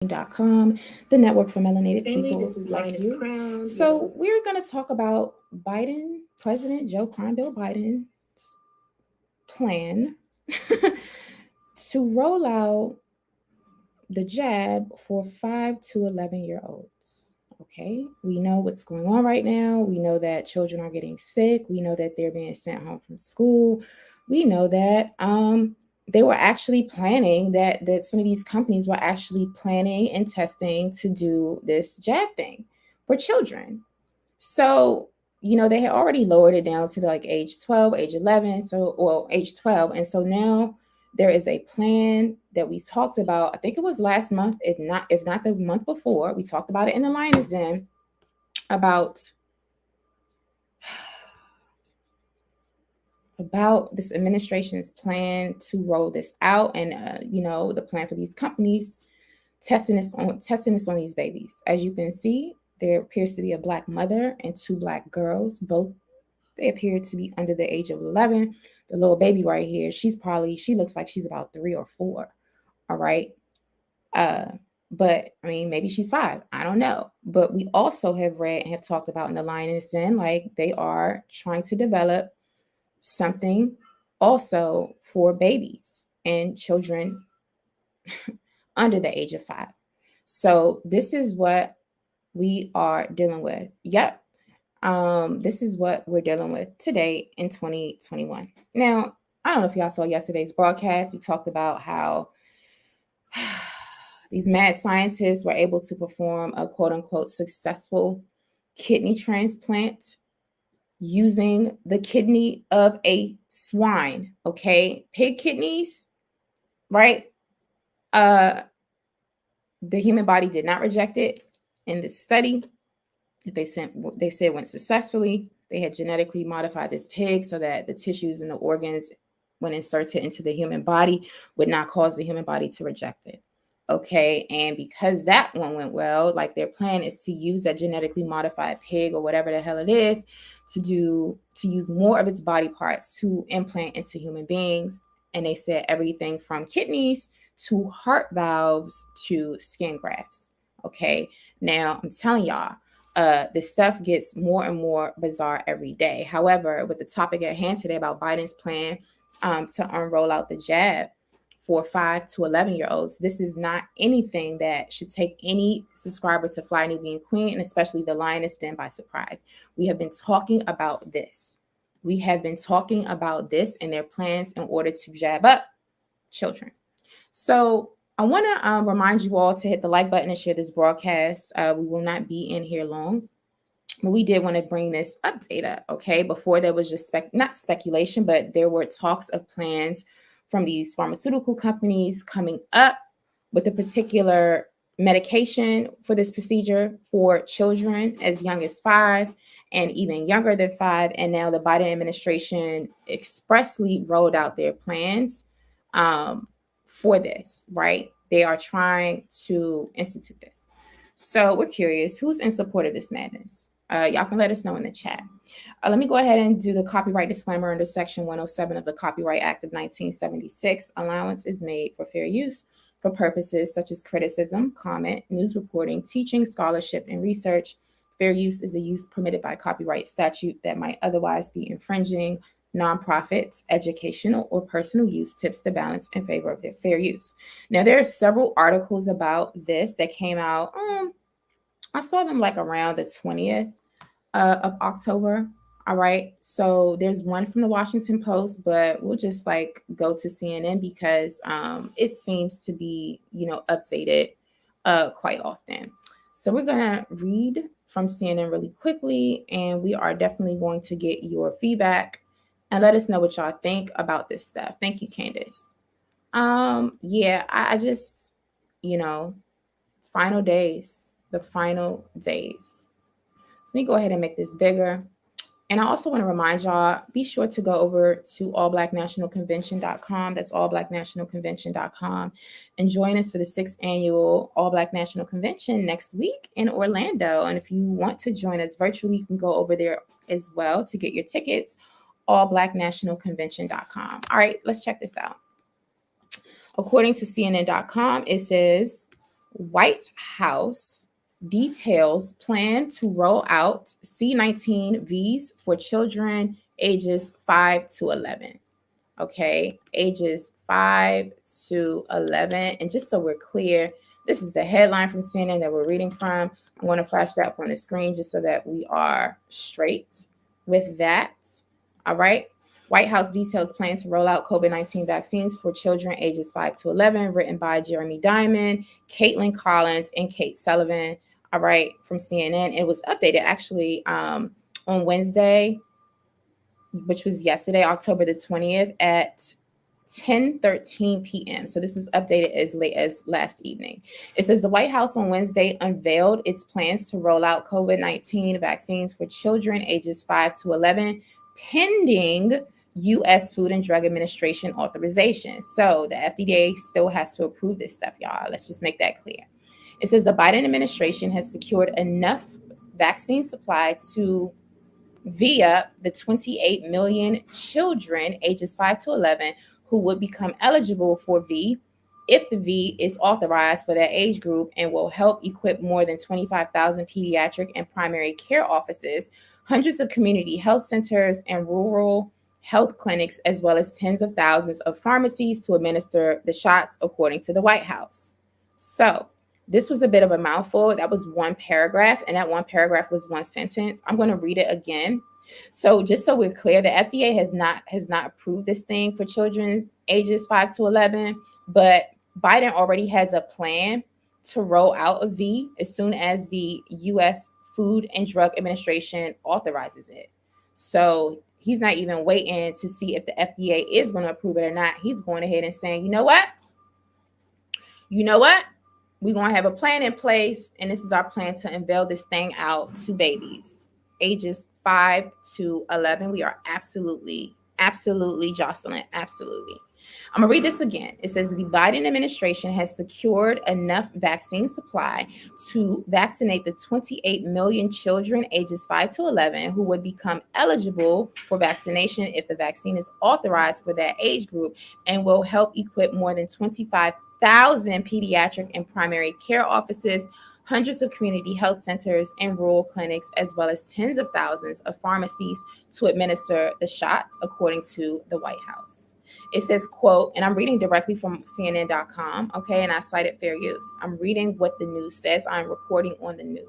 .com, the network for melanated people like you. So we're going to talk about President Joe Crime Bill Biden's plan to roll out the jab for 5 to 11-year-olds. Okay, we know what's going on right now. We know that children are getting sick. We know that they're being sent home from school. We know that they were actually planning that some of these companies were actually planning and testing to do this jab thing for children. So, they had already lowered it down to like age 12, age 11, age 12. And so now there is a plan that we talked about. I think it was last month, if not the month before. We talked about it in the Lioness Den about this administration's plan to roll this out, and the plan for these companies testing this on these babies. As you can see, there appears to be a Black mother and 2 Black girls. Both, they appear to be under the age of 11. The little baby right here, she looks like she's about 3 or 4. All right. But I mean, maybe she's 5. I don't know. But we also have read and have talked about in the Lioness Den, like they are trying to develop something also for babies and children under the age of 5. So this is what we are dealing with. Yep. This is what we're dealing with today in 2021. Now, I don't know if y'all saw yesterday's broadcast. We talked about how these mad scientists were able to perform a quote unquote successful kidney transplant using the kidney of a swine. Okay. Pig kidneys, right? The human body did not reject it in this study. They said went successfully. They had genetically modified this pig so that the tissues and the organs, when inserted into the human body, would not cause the human body to reject it. Okay, and because that one went well, like their plan is to use that genetically modified pig or whatever the hell it is to use more of its body parts to implant into human beings. And they said everything from kidneys to heart valves to skin grafts. Okay, now I'm telling y'all, this stuff gets more and more bizarre every day. However, with the topic at hand today about Biden's plan to unroll out the jab for 5 to 11-year-olds, this is not anything that should take any subscriber to Fly Nubian Queen, and especially the Lioness Den, by surprise. We have been talking about this. We have been talking about this and their plans in order to jab up children. So I want to remind you all to hit the like button and share this broadcast. We will not be in here long, but we did want to bring this update up. Okay, before there was just not speculation, but there were talks of plans from these pharmaceutical companies coming up with a particular medication for this procedure for children as young as 5 and even younger than 5. And now the Biden administration expressly rolled out their plans for this, right? They are trying to institute this. So we're curious, who's in support of this madness? Y'all can let us know in the chat. Let me go ahead and do the copyright disclaimer under Section 107 of the Copyright Act of 1976. Allowance is made for fair use for purposes such as criticism, comment, news reporting, teaching, scholarship, and research. Fair use is a use permitted by copyright statute that might otherwise be infringing. Nonprofits, educational, or personal use tips the balance in favor of their fair use. Now, there are several articles about this that came out. I saw them like around the 20th of October. All right. So there's one from the Washington Post, but we'll just like go to CNN because it seems to be, updated quite often. So we're going to read from CNN really quickly, and we are definitely going to get your feedback and let us know what y'all think about this stuff. Thank you, Candace. Yeah, I just, final days, the final days. So let me go ahead and make this bigger. And I also want to remind y'all, be sure to go over to allblacknationalconvention.com. That's allblacknationalconvention.com. And join us for the 6th annual All Black National Convention next week in Orlando. And if you want to join us virtually, you can go over there as well to get your tickets, allblacknationalconvention.com. All right, let's check this out. According to CNN.com, it says, White House details plan to roll out C19 Vs for children ages 5 to 11. Okay, ages 5 to 11. And just so we're clear, this is the headline from CNN that we're reading from. I'm going to flash that up on the screen just so that we are straight with that. All right. White House details plan to roll out COVID-19 vaccines for children ages 5 to 11, written by Jeremy Diamond, Caitlin Collins, and Kate Sullivan. All right, from CNN. It was updated actually on Wednesday, which was yesterday, October the 20th at 10:13 p.m. So this was updated as late as last evening. It says the White House on Wednesday unveiled its plans to roll out COVID-19 vaccines for children ages 5 to 11, pending U.S. Food and Drug Administration authorization. So the FDA still has to approve this stuff, y'all. Let's just make that clear. It says the Biden administration has secured enough vaccine supply to via the 28 million children ages 5 to 11 who would become eligible for V if the V is authorized for that age group, and will help equip more than 25,000 pediatric and primary care offices, hundreds of community health centers, and rural health clinics, as well as tens of thousands of pharmacies to administer the shots, according to the White House. So this was a bit of a mouthful. That was one paragraph, and that one paragraph was one sentence. I'm going to read it again. So just so we're clear, the FDA has not approved this thing for children ages 5 to 11, but Biden already has a plan to roll out a V as soon as the U.S. Food and Drug Administration authorizes it. So he's not even waiting to see if the FDA is going to approve it or not. He's going ahead and saying, you know what? We're going to have a plan in place, and this is our plan to unveil this thing out to babies ages 5 to 11. We are absolutely, Jocelyn, absolutely. I'm going to read this again. It says the Biden administration has secured enough vaccine supply to vaccinate the 28 million children ages 5 to 11 who would become eligible for vaccination if the vaccine is authorized for that age group, and will help equip more than 25,000 pediatric and primary care offices, hundreds of community health centers and rural clinics, as well as tens of thousands of pharmacies to administer the shots, according to the White House. It says, quote, and I'm reading directly from CNN.com, okay, and I cited fair use. I'm reading what the news says. I'm reporting on the news.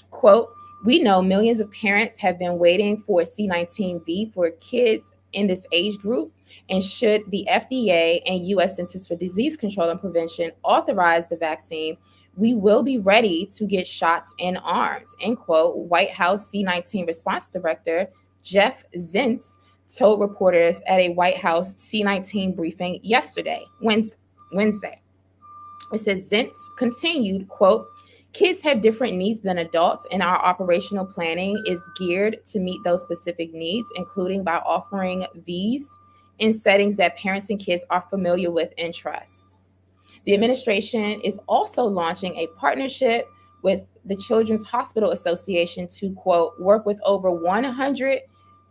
Quote, we know millions of parents have been waiting for C19V for kids in this age group, and should the FDA and U.S. Centers for Disease Control and Prevention authorize the vaccine, we will be ready to get shots in arms, end quote. White House C19 Response Director Jeff Zients told reporters at a White House C19 briefing yesterday, Wednesday. It says Zients continued, quote, kids have different needs than adults, and our operational planning is geared to meet those specific needs, including by offering Vs in settings that parents and kids are familiar with and trust. The administration is also launching a partnership with the Children's Hospital Association to, quote, work with over 100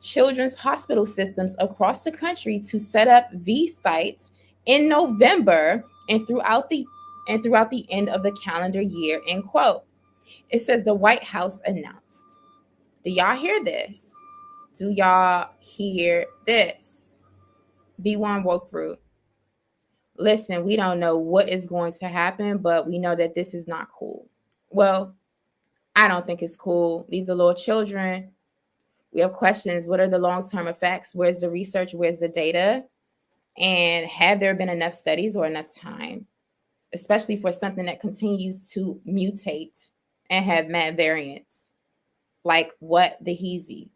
children's hospital systems across the country to set up V sites in November and throughout the end of the calendar year, end quote. It says the White House announced. Do y'all hear this? Do y'all hear this? B1 woke fruit. Listen, we don't know what is going to happen, but we know that this is not cool. Well, I don't think it's cool. These are little children. We have questions. What are the long-term effects? Where's the research? Where's the data? And have there been enough studies or enough time, especially for something that continues to mutate and have mad variants? Like what? The Heezy.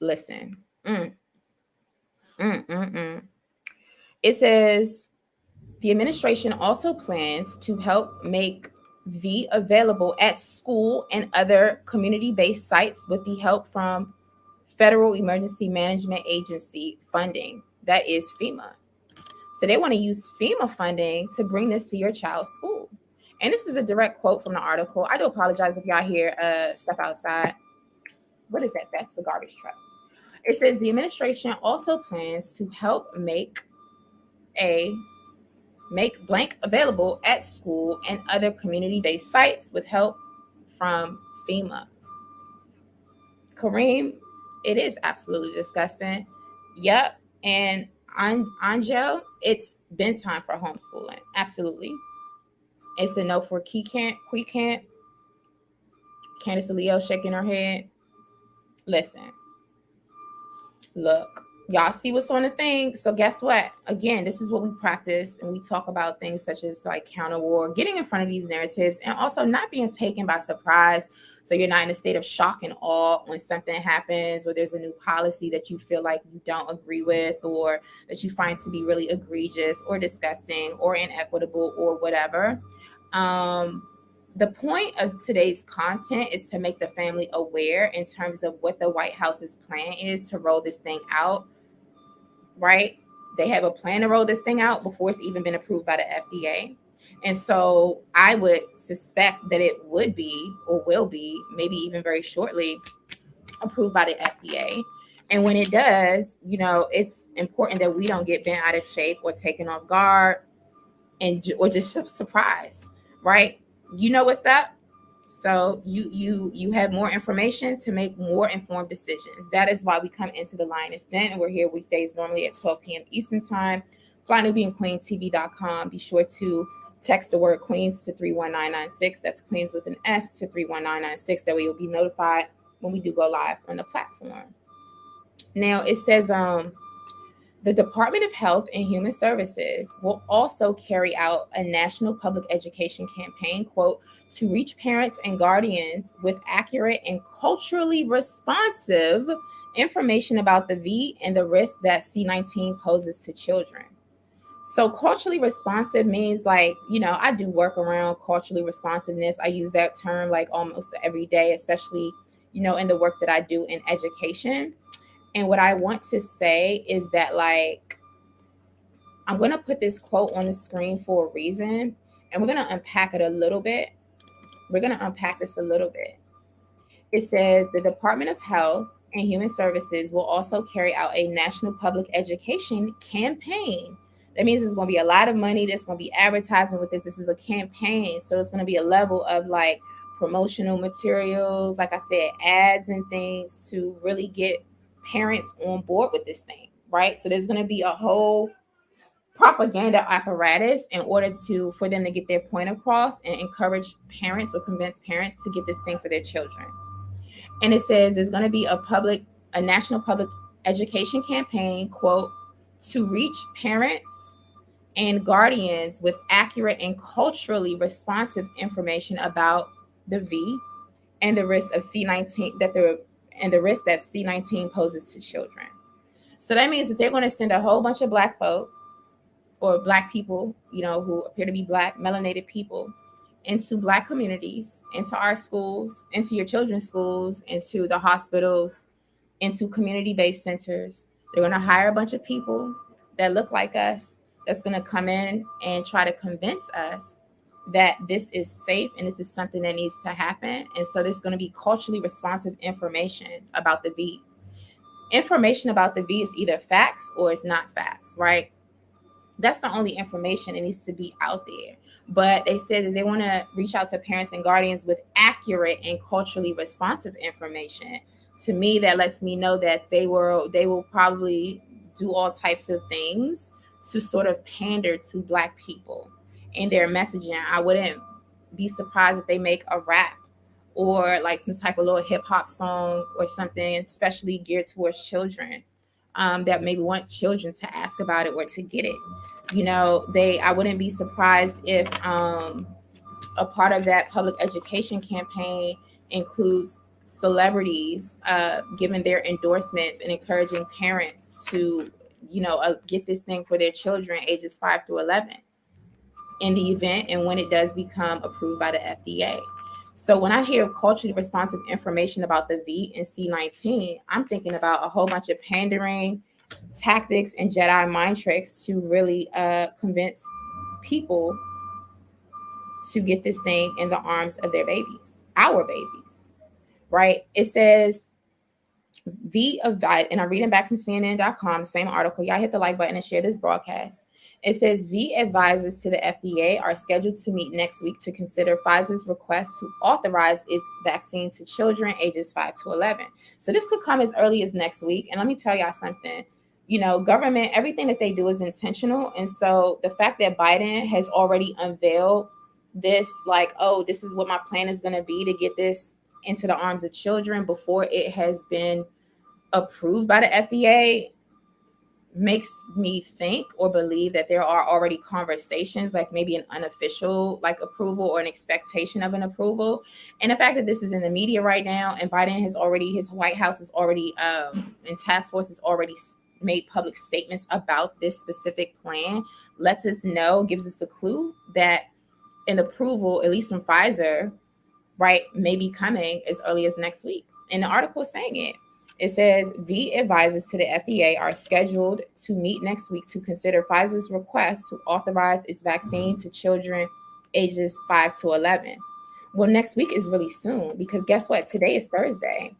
Listen. It says the administration also plans to help make V available at school and other community-based sites with the help from Federal Emergency Management Agency funding. That is FEMA. So they want to use FEMA funding to bring this to your child's school. And this is a direct quote from the article. I do apologize if y'all hear stuff outside. What is that? That's the garbage truck. It says the administration also plans to help make a make blank available at school and other community-based sites with help from FEMA. Kareem, it is absolutely disgusting. Yep. And Anjo, it's been time for homeschooling. Absolutely. It's a no for Key Can't. Candace Leo shaking her head. Listen, look, y'all see what's on the thing. So guess what? Again, this is what we practice, and we talk about things such as like counter war, getting in front of these narratives, and also not being taken by surprise. So you're not in a state of shock and awe when something happens, or there's a new policy that you feel like you don't agree with, or that you find to be really egregious or disgusting or inequitable or whatever. The point of today's content is to make the family aware in terms of what the White House's plan is to roll this thing out, right? They have a plan to roll this thing out before it's even been approved by the FDA. And so I would suspect that it would be, or will be, maybe even very shortly, approved by the FDA. And when it does, it's important that we don't get bent out of shape or taken off guard or just surprised, right? You know what's up. So you have more information to make more informed decisions. That is why we come into the Lioness Den, and we're here weekdays normally at 12 p.m. Eastern time. FlyNubianQueenTV.com. Be sure to text the word Queens to 31996. That's Queens with an S to 31996. That way you'll be notified when we do go live on the platform. Now it says the Department of Health and Human Services will also carry out a national public education campaign, quote, to reach parents and guardians with accurate and culturally responsive information about the V and the risk that C19 poses to children. So culturally responsive means like, I do work around culturally responsiveness. I use that term like almost every day, especially, in the work that I do in education. And what I want to say is that, like, I'm going to put this quote on the screen for a reason, and we're going to unpack it a little bit. We're going to unpack this a little bit. It says the Department of Health and Human Services will also carry out a national public education campaign. That means there's going to be a lot of money. There's going to be advertising with this. This is a campaign. So it's going to be a level of like promotional materials, like I said, ads and things to really get parents on board with this thing, right? So there's going to be a whole propaganda apparatus in order for them to get their point across and encourage parents or convince parents to get this thing for their children. And it says there's going to be a national public education campaign, quote, to reach parents and guardians with accurate and culturally responsive information about the V and the risk of C19 and the risk that C19 poses to children. So that means that they're going to send a whole bunch of Black folk or Black people, who appear to be Black, melanated people, into Black communities, into our schools, into your children's schools, into the hospitals, into community-based centers. They're going to hire a bunch of people that look like us, that's going to come in and try to convince us that this is safe and this is something that needs to happen. And so there's going to be culturally responsive information about the V. Information about the V is either facts or it's not facts, right? That's the only information that needs to be out there. But they said that they want to reach out to parents and guardians with accurate and culturally responsive information. To me, that lets me know that they will probably do all types of things to sort of pander to Black people in their messaging. I wouldn't be surprised if they make a rap or like some type of little hip hop song or something, especially geared towards children, that maybe want children to ask about it or to get it. I wouldn't be surprised if a part of that public education campaign includes celebrities giving their endorsements and encouraging parents to, get this thing for their children ages 5 through 11 in the event and when it does become approved by the FDA. So when I hear culturally responsive information about the V and C19, I'm thinking about a whole bunch of pandering tactics and Jedi mind tricks to really convince people to get this thing in the arms of their babies, our babies, right? It says V of, and I'm reading back from CNN.com, the same article. Y'all hit the like button and share this broadcast. It says V advisors to the FDA are scheduled to meet next week to consider Pfizer's request to authorize its vaccine to children ages 5 to 11. So this could come as early as next week. And let me tell y'all something. You know, government, everything that they do is intentional. And so the fact that Biden has already unveiled this, like, oh, this is what my plan is going to be to get this into the arms of children before it has been approved by the FDA, makes me think or believe that there are already conversations, like maybe an unofficial like approval or an expectation of an approval. And the fact that this is in the media right now, and Biden has already, his White House is already and task force has already made public statements about this specific plan, lets us know, gives us a clue that an approval, at least from Pfizer, right, may be coming as early as next week. And the article is saying it. It says V advisors to the FDA are scheduled to meet next week to consider Pfizer's request to authorize its vaccine to children ages 5 to 11. Well, next week is really soon, because guess what? Today is Thursday.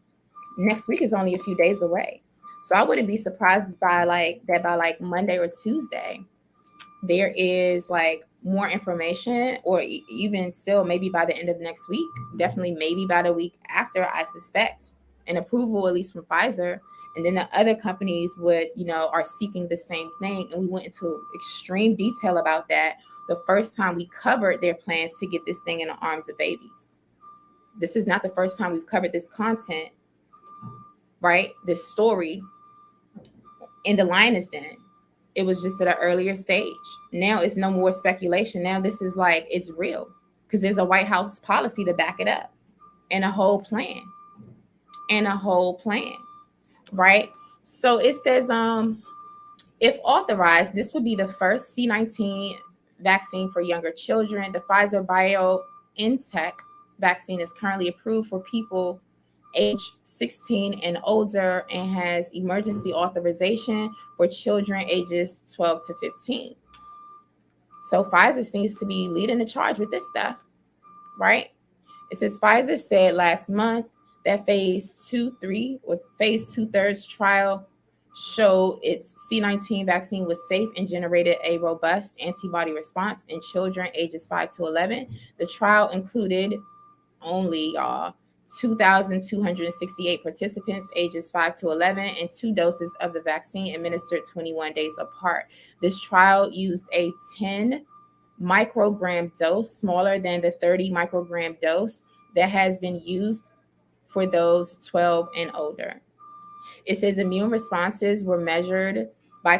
Next week is only a few days away. So I wouldn't be surprised by by Monday or Tuesday, there is like more information, or even still maybe by the end of next week, definitely maybe by the week after, I suspect, an approval, at least from Pfizer. And then the other companies would, are seeking the same thing. And we went into extreme detail about that the first time we covered their plans to get this thing in the arms of babies. This is not the first time we've covered this content, right? This story in the Lioness Den. It was just at an earlier stage. Now it's no more speculation. Now this is like, it's real, because there's a White House policy to back it up, and a whole plan. Right? So it says, if authorized, this would be the first C19 vaccine for younger children. The Pfizer BioNTech vaccine is currently approved for people age 16 and older, and has emergency authorization for children ages 12 to 15. So Pfizer seems to be leading the charge with this stuff, right? It says Pfizer said last month that phase 2/3 or phase 2/3 trial showed its C19 vaccine was safe and generated a robust antibody response in children ages 5 to 11. The trial included only 2,268 participants ages 5 to 11, and 2 doses of the vaccine administered 21 days apart. This trial used a 10 microgram dose, smaller than the 30 microgram dose that has been used for those 12 and older. It says immune responses were measured by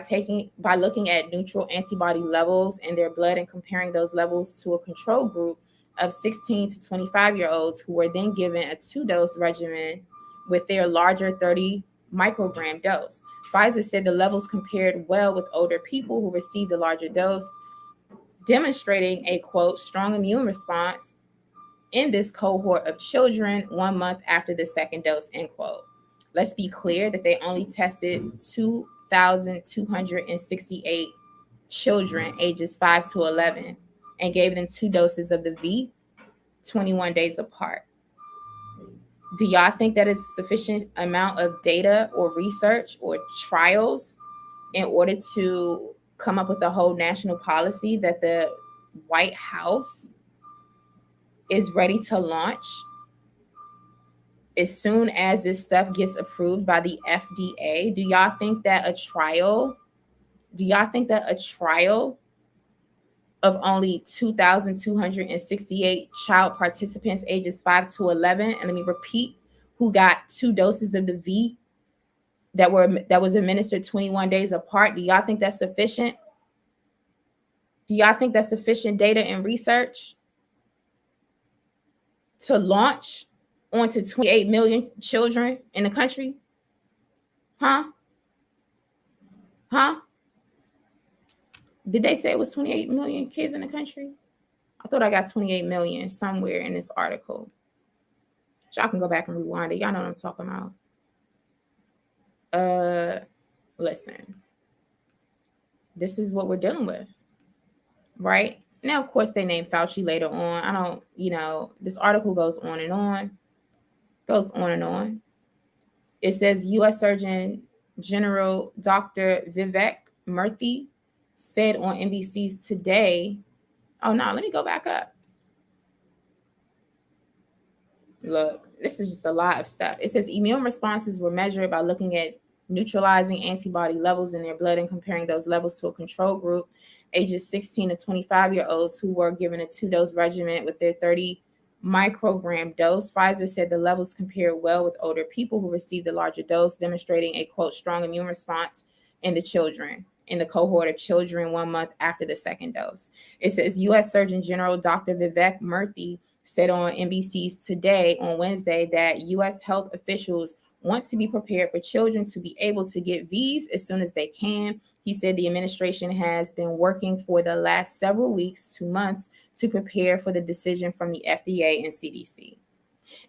looking at neutral antibody levels in their blood and comparing those levels to a control group of 16 to 25-year-olds who were then given a 2-dose regimen with their larger 30 microgram dose. Pfizer said the levels compared well with older people who received the larger dose, demonstrating a, quote, strong immune response in this cohort of children 1 month after the second dose, end quote. Let's be clear that they only tested 2,268 children ages 5 to 11 and gave them 2 doses of the V 21 days apart. Do y'all think that is sufficient amount of data or research or trials in order to come up with a whole national policy that the White House is ready to launch as soon as this stuff gets approved by the FDA? Do y'all think that a trial of only 2,268 child participants ages 5 to 11, and let me repeat, who got 2 doses of the V that was administered 21 days apart, do y'all think that's sufficient? Do y'all think that's sufficient data and research to launch onto 28 million children in the country? Huh? Did they say it was 28 million kids in the country? I thought I got 28 million somewhere in this article. Y'all can go back and rewind it. Y'all know what I'm talking about. Listen. This is what we're dealing with, right? Now, of course, they named Fauci later on. This article goes on and on. It says U.S. Surgeon General Dr. Vivek Murthy said on NBC's Today. Oh, no, let me go back up. Look, this is just a lot of stuff. It says immune responses were measured by looking at neutralizing antibody levels in their blood and comparing those levels to a control group, ages 16 to 25-year-olds who were given a 2-dose regimen with their 30 microgram dose. Pfizer said the levels compared well with older people who received the larger dose, demonstrating a, quote, strong immune response in the cohort of children 1 month after the second dose. It says U.S. Surgeon General Dr. Vivek Murthy said on NBC's Today on Wednesday that U.S. health officials want to be prepared for children to be able to get Vs as soon as they can. He said the administration has been working for the last several weeks to months to prepare for the decision from the FDA and CDC.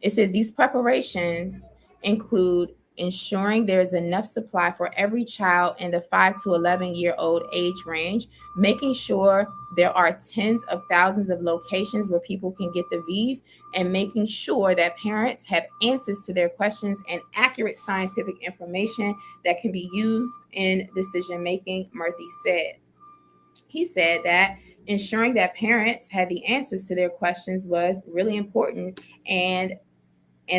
It says these preparations include ensuring there is enough supply for every child in the 5 to 11-year-old age range, making sure there are tens of thousands of locations where people can get the Vs, and making sure that parents have answers to their questions and accurate scientific information that can be used in decision making, Murthy said. He said that ensuring that parents had the answers to their questions was really important, and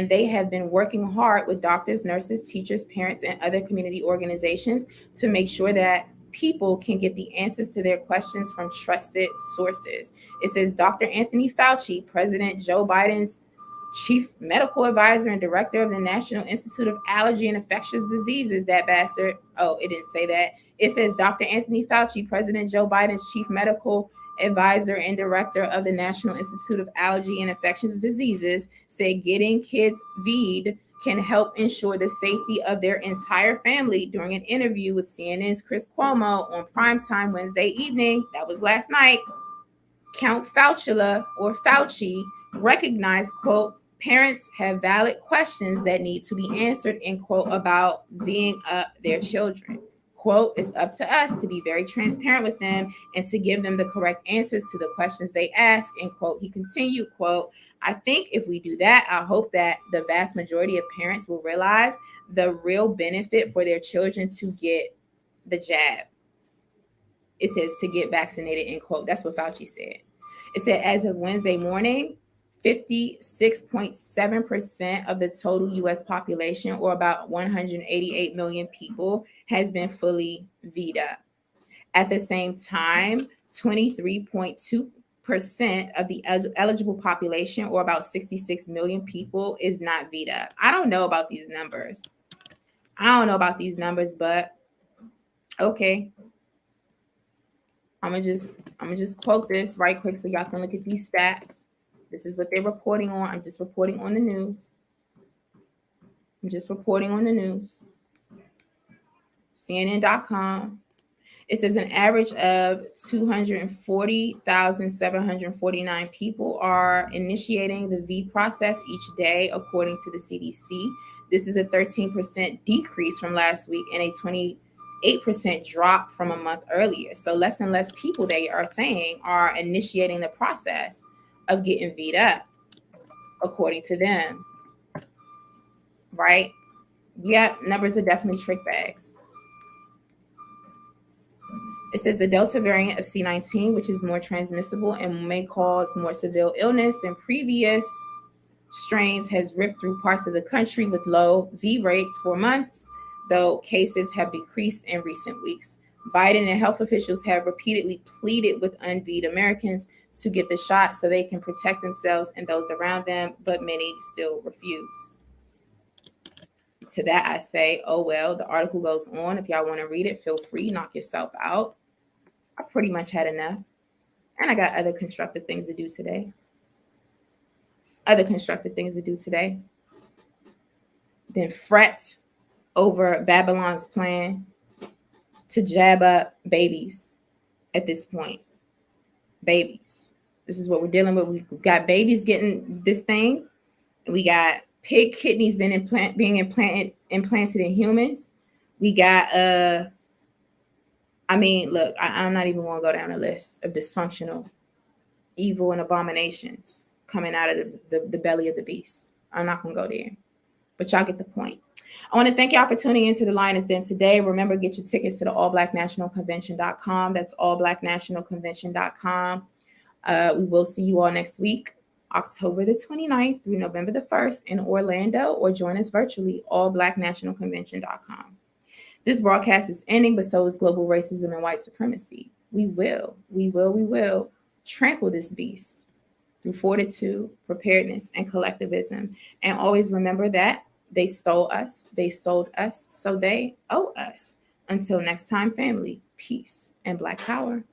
they have been working hard with doctors, nurses, teachers, parents, and other community organizations to make sure that people can get the answers to their questions from trusted sources. It says Dr. Anthony Fauci, President Joe Biden's chief medical advisor and director of the National Institute of Allergy and Infectious Diseases, that bastard. Oh, it didn't say that. It says Dr. Anthony Fauci, President Joe Biden's chief medical advisor and director of the National Institute of Allergy and Infectious Diseases, said getting kids V'd can help ensure the safety of their entire family during an interview with CNN's Chris Cuomo on primetime Wednesday evening. That was last night. Count Fauci recognized, quote, parents have valid questions that need to be answered, end quote, about V'ing up their children. Quote, it's up to us to be very transparent with them and to give them the correct answers to the questions they ask, end quote. He continued, quote, I think if we do that, I hope that the vast majority of parents will realize the real benefit for their children to get the jab. It says to get vaccinated, end quote. That's what Fauci said. It said as of Wednesday morning, 56.7% of the total U.S. population, or about 188 million people, has been fully V'd up. At the same time, 23.2% of the eligible population, or about 66 million people, is not V'd up. I don't know about these numbers, but okay. I'm gonna just quote this right quick so y'all can look at these stats. This is what they're reporting on. I'm just reporting on the news. CNN.com. It says an average of 240,749 people are initiating the V process each day, according to the CDC. This is a 13% decrease from last week and a 28% drop from a month earlier. So less and less people, they are saying, are initiating the process of getting V'd up, according to them. Right? Yeah, numbers are definitely trick bags. It says the Delta variant of C19, which is more transmissible and may cause more severe illness than previous strains, has ripped through parts of the country with low V rates for months, though cases have decreased in recent weeks. Biden and health officials have repeatedly pleaded with unV'd Americans to get the shot so they can protect themselves and those around them, but many still refuse. To that I say, oh well, the article goes on. If y'all want to read it, feel free, knock yourself out. I pretty much had enough. And I got other constructive things to do today. Then fret over Babylon's plan to jab up babies at this point. Babies. This is what we're dealing with. We got babies getting this thing. We got pig kidneys being implanted in humans. We got look, I'm not even going to go down a list of dysfunctional, evil, and abominations coming out of the belly of the beast. I'm not going to go there. But y'all get the point. I want to thank y'all for tuning into the Lioness Den today. Remember, get your tickets to the allblacknationalconvention.com. That's allblacknationalconvention.com. We will see you all next week, October the 29th through November the 1st in Orlando, or join us virtually, allblacknationalconvention.com. This broadcast is ending, but so is global racism and white supremacy. We will trample this beast through fortitude, preparedness, and collectivism. And always remember that they stole us, they sold us, so they owe us. Until next time, family, peace and Black power.